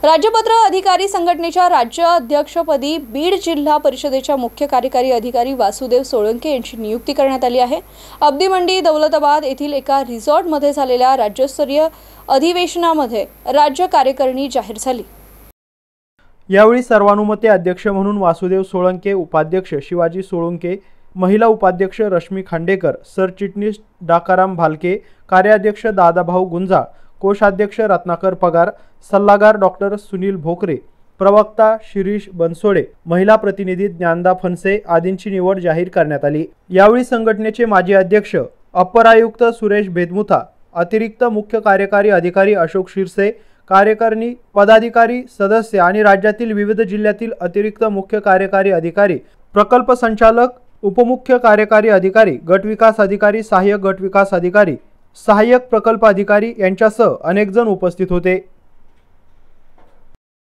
राज्यपत्र अधिकारी संघटनेच्या राज्य अध्यक्षपदी बीड जिल्हा परिषदेच्या मुख्य कार्यकारी अधिकारी वासुदेव सोळंके यांची नियुक्ती करण्यात आली आहे। अब्दीमंडी दौलताबाद येथील एका रिसॉर्टमध्ये झालेल्या राज्यस्तरीय अधिवेशनामध्ये राज्य कार्यकारिणी जाहीर झाली। यावेळी सर्वानुमते अध्यक्ष म्हणून वासुदेव सोळंके, उपाध्यक्ष शिवाजी सोळंके, महिला उपाध्यक्ष रश्मी खांडेकर, सरचिटणीस डाकाराम भालके, कार्याध्यक्ष दादाभाऊ गुंजा, कोषाध्यक्ष रत्नाकर पगार, सल्लागार डॉक्टर सुनील भोकरे, प्रवक्ता शिरीष बनसोडे, महिला प्रतिनिधी ज्ञानदा फणसे आदींची निवड जाहीर करण्यात आली। यावेळी संघटनेचे माजी अध्यक्ष अप्पर आयुक्त सुरेश बेदमुथा, अतिरिक्त मुख्य कार्यकारी अधिकारी अशोक शिरसे, कार्यकारिणी पदाधिकारी सदस्य आणि राज्यातील विविध जिल्ह्यातील अतिरिक्त मुख्य कार्यकारी अधिकारी, प्रकल्प संचालक, उपमुख्य कार्यकारी अधिकारी, गट विकास अधिकारी, सहाय्यक गट विकास अधिकारी, सहाय्यक प्रकल्प अधिकारी यांच्यासह अनेक जण उपस्थित होते।